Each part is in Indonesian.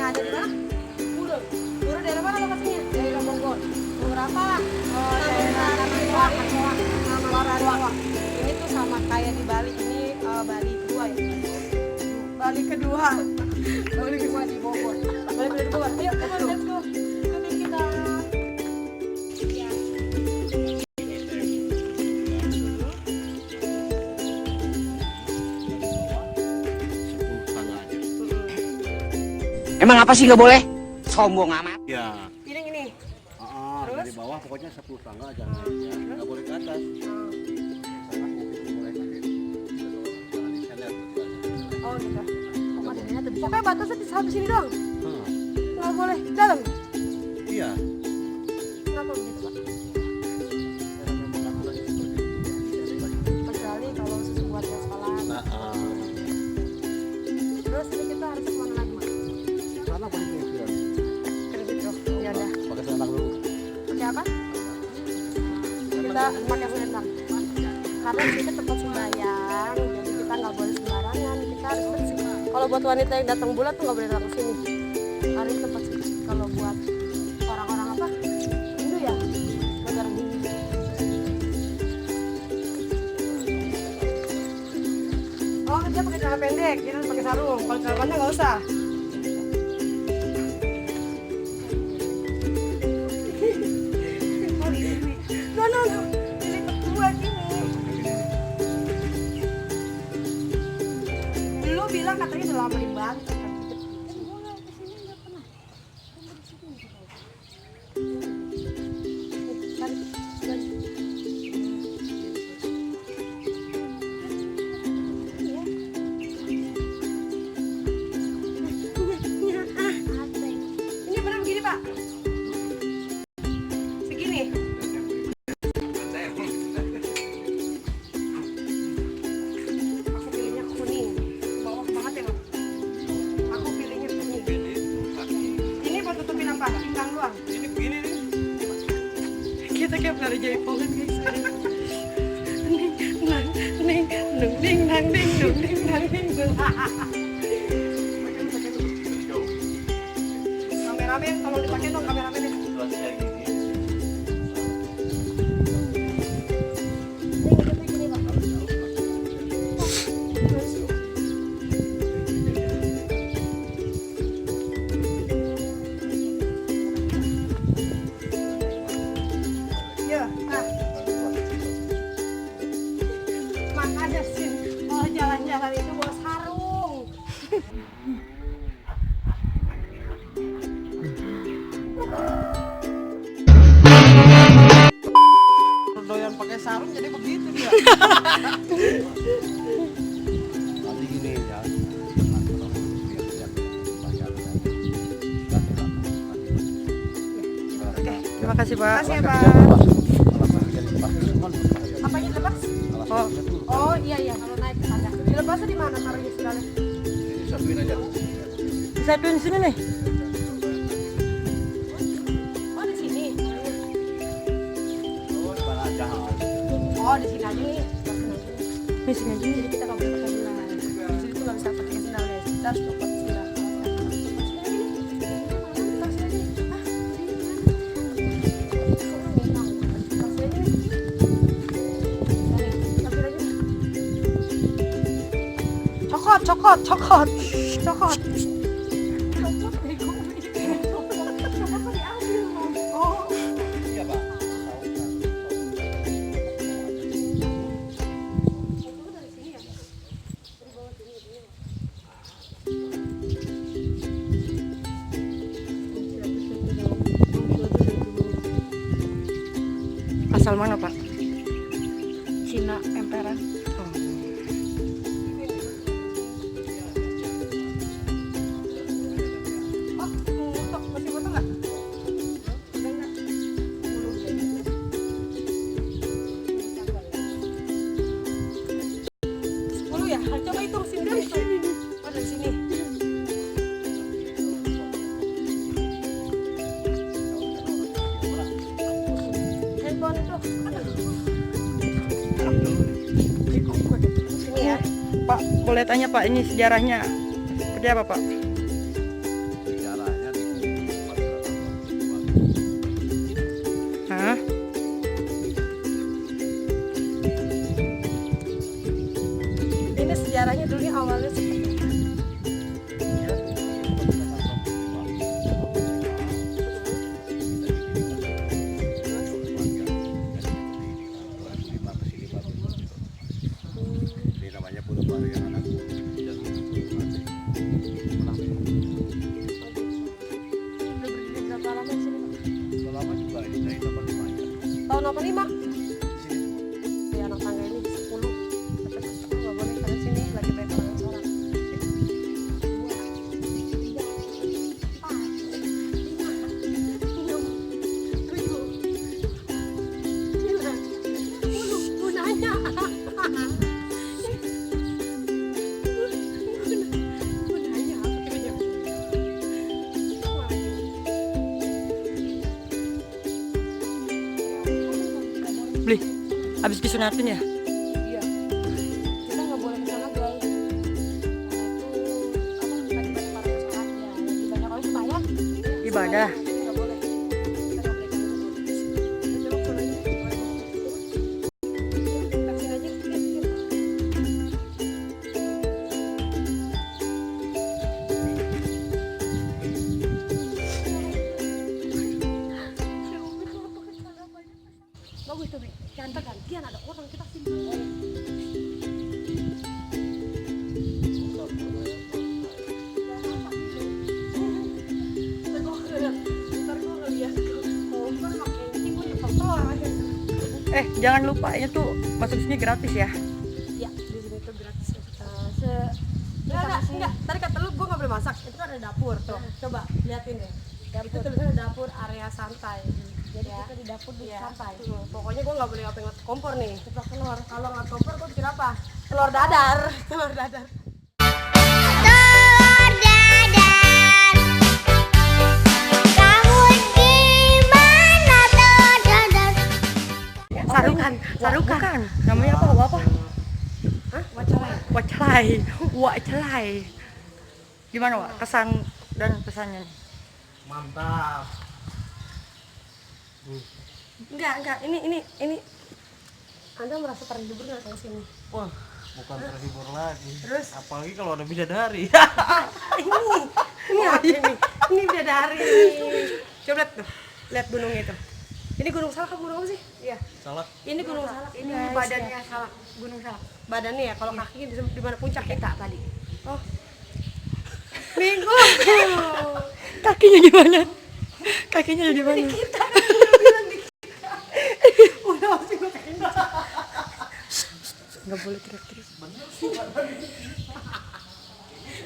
ada di mana? Pura. Pura daerah mana lokasinya? Daerah Bogor. Umur apa? Oh, daerah Rawa. Ini tuh sama kayak di Bali. Ini Bali kedua ya. Bali kedua. Bali kedua di Bogor. Bali kedua di Bogor. Ayo, come on, let's go. Ikutin kita. Ya. Emang apa sih nggak boleh? Sombong amat. Ya. Ini. Terus? Dari bawah pokoknya 10 tangga aja naiknya. Nggak boleh ke atas. Sana mungkin boleh nanti. Jangan diselet. Oh gitu. Pokoknya batasnya di sampai sini dong. Nggak boleh dalam. Iya. Kenapa begitu Pak? Kecuali kalau buat sholat. Terus ini kita harus kemana lagi? Sana boleh jalan. Gitu. Ya udah. Pakai selendang dulu. Pakai apa? Kita pakai selendang. Karena di sini tempat sembahyang, jadi kita nggak boleh sembarangan. Kita harus bersih. Kalau buat wanita yang datang bulan tuh nggak boleh datang ke sini. Karena ini tempat suci. Kalau buat orang-orang apa? Hindu ya, negara Hindu. Oh dia pakai celana pendek, dia harus pakai sarung. Kalau celana panjang nggak usah. No. Ini buat ini. Lu bilang katanya udah lama di Banten. Ini benar begini Pak? Segini? Aku pilihnya kuning. Bawah banget ya Bang? Aku pilihnya kuning. Ini buat tutupin apa? Pinggang doang? Ini begini nih. Kita kayak pelari jaipongan guys. Ning nang ding dung. Kameramen tolong dipakai dong kameramennya. Ya, nah. Makanya sih kalau jalan-jalan itu bawa sarung. Doyan pakai sarung jadi begitu dia. Nanti gini ya. Terima kasih Pak. Terima kasih ya Pak. Apanya lepas? Oh iya kalau naik ke tangga. Dilepasnya di mana taruhnya sendalnya? Satuin aja. Disatuin di sini nih. Oh di sini. Oh di sini aja nih. Di sini aja. Jadi kita nggak boleh pakai sendal. Di sini tuh nggak bisa pakai sendal ya. Kita harus pakai sendal. Cokot. Iya, Pak. Asal mana Pak? Cina Emperor. Coba hitung sini. Oh dari sini. Handphone itu. Sini ya. Pak, boleh tanya Pak, ini sejarahnya seperti apa Pak? Sejarah sejarahnya dulunya awalnya seperti apa? Ini namanya Pulau Baru yang anak Udah berdiri berapa lama di sini, Pak? lama juga ini dari tempat aja. Tahun 85? Di sini Ya anak tangga ini 10. Tapi nggak boleh karena sini lagi banyak orang sholat. 5, 6, 7. Beli, habis disunatin ya? Iya. Kita nggak boleh kesana guys. Karena itu apa? Lagi banyak orang sholat ya. Lagi banyak orang sembahyang. Ibadah. Nggak boleh. Kita nggak boleh kesana. Kita coba kesana aja. Vaksin aja. Bagus tuh, Bi. Jangan gantian ada orang kita sini. Jangan lupa ya tuh masuk sini gratis ya. Ya, di sini tuh gratis. Enggak, tadi kata lu gue nggak boleh masak. Itu kan ada dapur tuh. Coba liatin deh. Itu tulisannya dapur area santai. Jadi kita di dapur di santai. Pokoknya gue nggak boleh ngapain kompor nih. Ceplok telur. Kalau nggak kompor gue bikin apa? Telur dadar. Telur dadar. Sarukan. Bukan. Namanya apa? Apa? Hah? Wacalai. Wacelai. Gimana, Wak? Kesan dan pesannya nih? mantap. Enggak. Ini. Anda merasa terhibur nggak ke sini? Wah, bukan terhibur lagi. Terus? Apalagi kalau ada bidadari. Ini apa ini? Ini bidadari. Coba lihat tuh. Lihat gunung itu. Ini gunung salak apa gunung apa sih? Iya. Salah. Ini gunung salak. Ini guys. badannya salak, gunung salak. Badannya ya, kalau kakinya di mana puncak kita tadi. Oh. Minggu. Kakinya gimana? Kakinya di mana? Udah pasti gue kakinya. Nggak boleh teriak-teriak.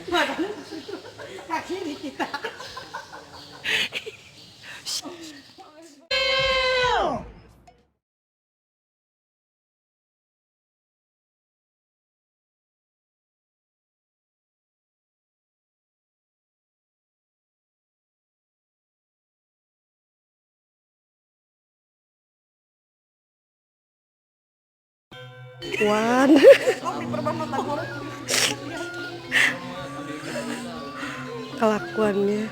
Badannya di situ. Kakinya di kita. Wan. Kelakuannya.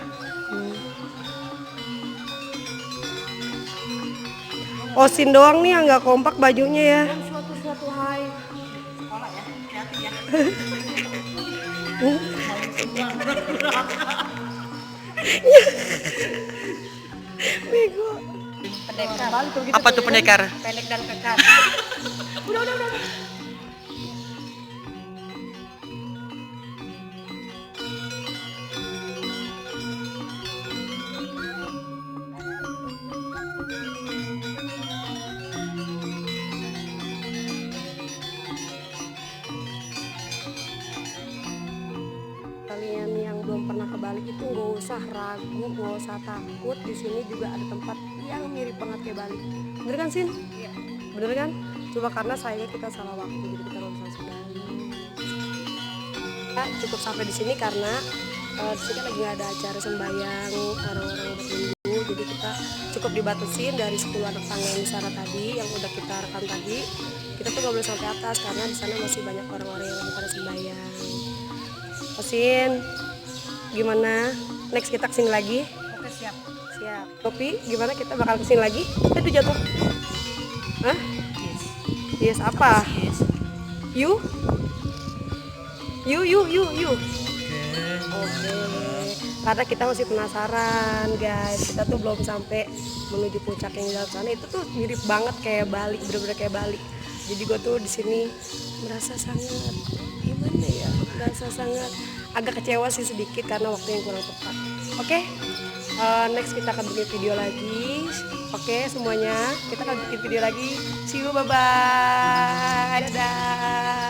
Osin doang nih yang nggak kompak bajunya ya. Suatu hai. Sekolah ya, hati-hati ya. Bego. Pendekar. Apa tuh pendekar? Pendek dan kekar. Udah. Kalian yang belum pernah ke Bali itu nggak usah ragu, nggak usah takut. Di sini juga ada tempat yang mirip banget kayak Bali. Bener kan, Sin? Iya. Bener kan? Cuma karena sayangnya kita salah waktu, jadi kita nggak bisa masuk Bali. Kita cukup sampai di sini karena di sini lagi nggak ada acara sembahyang orang-orang berminggu, jadi kita cukup dibatasin dari 10 anak tangga yang di sana tadi, yang udah kita rekam tadi. Kita tuh nggak boleh sampai atas karena di sana masih banyak orang-orang yang lagi pada sembahyang. Osin, gimana? Next kita kesini lagi? Oke, siap. Siap. Kopi, gimana kita bakal kesini lagi? Itu jatuh. Hah? Yes apa? Yes. You? Yuk. Oke. Oke. Karena kita masih penasaran guys, kita tuh belum sampai menuju puncak yang di dalam sana. Itu tuh mirip banget kayak Bali, bener-bener kayak Bali. Jadi gue tuh di sini merasa sangat gimana ya, merasa sangat agak kecewa sih sedikit karena waktu yang kurang tepat. Oke, next kita akan bikin video lagi. Oke semuanya, kita akan bikin video lagi. See you, bye bye, dadah.